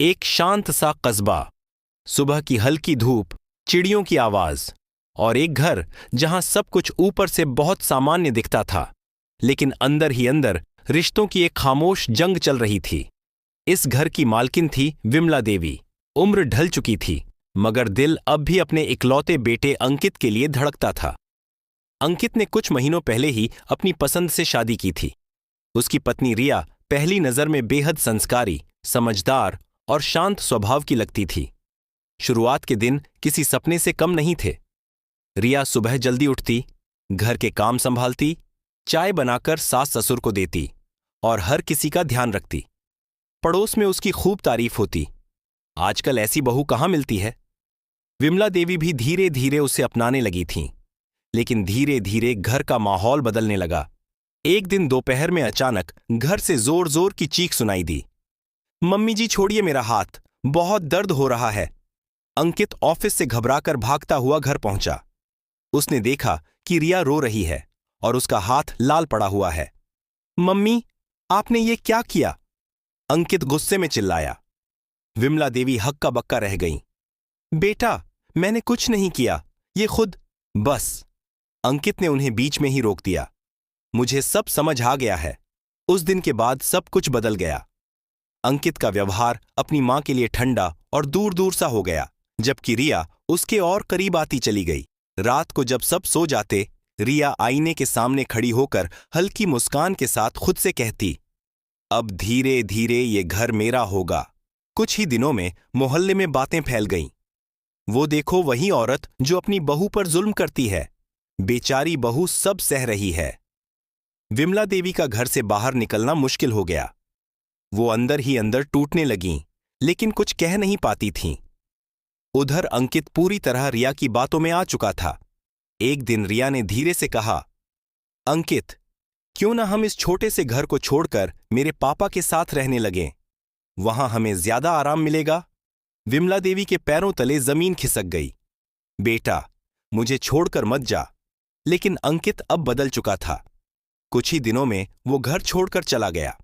एक शांत सा कस्बा, सुबह की हल्की धूप, चिड़ियों की आवाज और एक घर जहां सब कुछ ऊपर से बहुत सामान्य दिखता था, लेकिन अंदर ही अंदर रिश्तों की एक खामोश जंग चल रही थी। इस घर की मालकिन थी विमला देवी। उम्र ढल चुकी थी, मगर दिल अब भी अपने इकलौते बेटे अंकित के लिए धड़कता था। अंकित ने कुछ महीनों पहले ही अपनी पसंद से शादी की थी। उसकी पत्नी रिया पहली नजर में बेहद संस्कारी, समझदार और शांत स्वभाव की लगती थी। शुरुआत के दिन किसी सपने से कम नहीं थे। रिया सुबह जल्दी उठती, घर के काम संभालती, चाय बनाकर सास ससुर को देती और हर किसी का ध्यान रखती। पड़ोस में उसकी खूब तारीफ होती। आजकल ऐसी बहू कहाँ मिलती है। विमला देवी भी धीरे धीरे उसे अपनाने लगी थीं, लेकिन धीरे धीरे घर का माहौल बदलने लगा। एक दिन दोपहर में अचानक घर से जोर जोर की चीख सुनाई दी। मम्मी जी छोड़िए मेरा हाथ, बहुत दर्द हो रहा है। अंकित ऑफिस से घबराकर भागता हुआ घर पहुंचा। उसने देखा कि रिया रो रही है और उसका हाथ लाल पड़ा हुआ है। मम्मी, आपने ये क्या किया? अंकित गुस्से में चिल्लाया। विमला देवी हक्का बक्का रह गईं। बेटा, मैंने कुछ नहीं किया, ये खुद। बस, अंकित ने उन्हें बीच में ही रोक दिया। मुझे सब समझ आ गया है। उस दिन के बाद सब कुछ बदल गया। अंकित का व्यवहार अपनी मां के लिए ठंडा और दूर दूर सा हो गया, जबकि रिया उसके और करीब आती चली गई। रात को जब सब सो जाते, रिया आईने के सामने खड़ी होकर हल्की मुस्कान के साथ खुद से कहती, अब धीरे धीरे ये घर मेरा होगा। कुछ ही दिनों में मोहल्ले में बातें फैल गईं। वो देखो वही औरत जो अपनी बहू पर जुल्म करती है। बेचारी बहू सब सह रही है। विमला देवी का घर से बाहर निकलना मुश्किल हो गया। वो अंदर ही अंदर टूटने लगीं, लेकिन कुछ कह नहीं पाती थीं। उधर अंकित पूरी तरह रिया की बातों में आ चुका था। एक दिन रिया ने धीरे से कहा, अंकित, क्यों ना हम इस छोटे से घर को छोड़कर मेरे पापा के साथ रहने लगें? वहां हमें ज्यादा आराम मिलेगा। विमला देवी के पैरों तले जमीन खिसक गई। बेटा, मुझे छोड़कर मत जा। लेकिन अंकित अब बदल चुका था। कुछ ही दिनों में वो घर छोड़कर चला गया।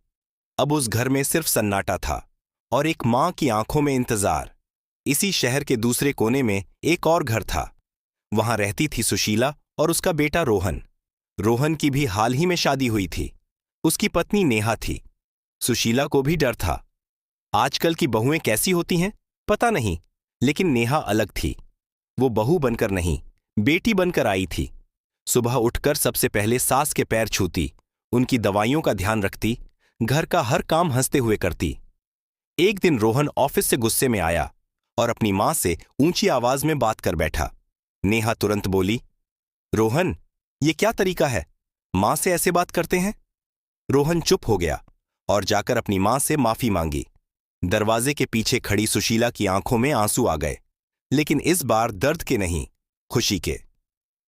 अब उस घर में सिर्फ सन्नाटा था और एक मां की आंखों में इंतजार। इसी शहर के दूसरे कोने में एक और घर था। वहां रहती थी सुशीला और उसका बेटा रोहन। रोहन की भी हाल ही में शादी हुई थी। उसकी पत्नी नेहा थी। सुशीला को भी डर था। आजकल की बहुएं कैसी होती हैं पता नहीं, लेकिन नेहा अलग थी। वो बहू बनकर नहीं, बेटी बनकर आई थी। सुबह उठकर सबसे पहले सास के पैर छूती, उनकी दवाइयों का ध्यान रखती, घर का हर काम हंसते हुए करती। एक दिन रोहन ऑफिस से गुस्से में आया और अपनी मां से ऊंची आवाज में बात कर बैठा। नेहा तुरंत बोली, रोहन, ये क्या तरीका है? मां से ऐसे बात करते हैं? रोहन चुप हो गया और जाकर अपनी मां से माफी मांगी। दरवाजे के पीछे खड़ी सुशीला की आंखों में आंसू आ गए, लेकिन इस बार दर्द के नहीं, खुशी के।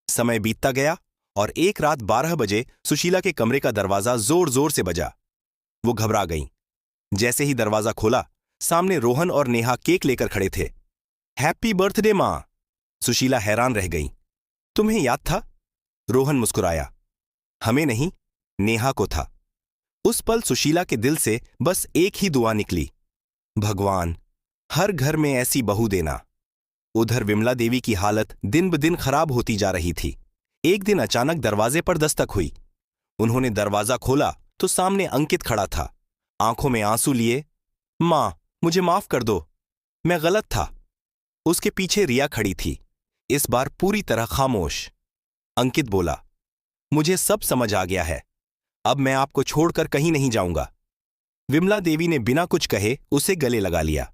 समय बीतता गया और एक रात 12 बजे सुशीला के कमरे का दरवाजा जोर जोर से बजा। वो घबरा गईं। जैसे ही दरवाजा खोला, सामने रोहन और नेहा केक लेकर खड़े थे। हैप्पी बर्थडे मां! सुशीला हैरान रह गई। तुम्हें याद था? रोहन मुस्कुराया। हमें नहीं, नेहा को था। उस पल सुशीला के दिल से बस एक ही दुआ निकली, भगवान, हर घर में ऐसी बहू देना। उधर विमला देवी की हालत दिन ब दिन खराब होती जा रही थी। एक दिन अचानक दरवाजे पर दस्तक हुई। उन्होंने दरवाजा खोला तो सामने अंकित खड़ा था, आंखों में आंसू लिए। मां, मुझे माफ कर दो, मैं गलत था। उसके पीछे रिया खड़ी थी, इस बार पूरी तरह खामोश। अंकित बोला, मुझे सब समझ आ गया है। अब मैं आपको छोड़कर कहीं नहीं जाऊंगा। विमला देवी ने बिना कुछ कहे उसे गले लगा लिया।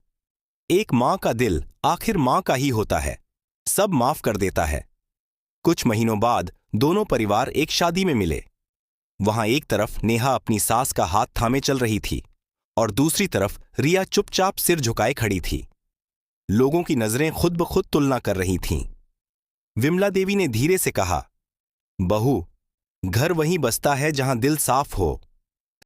एक मां का दिल आखिर मां का ही होता है, सब माफ कर देता है। कुछ महीनों बाद दोनों परिवार एक शादी में मिले। वहां एक तरफ नेहा अपनी सास का हाथ थामे चल रही थी और दूसरी तरफ रिया चुपचाप सिर झुकाए खड़ी थी। लोगों की नजरें खुद ब खुद तुलना कर रही थीं। विमला देवी ने धीरे से कहा, बहू, घर वहीं बसता है जहां दिल साफ हो।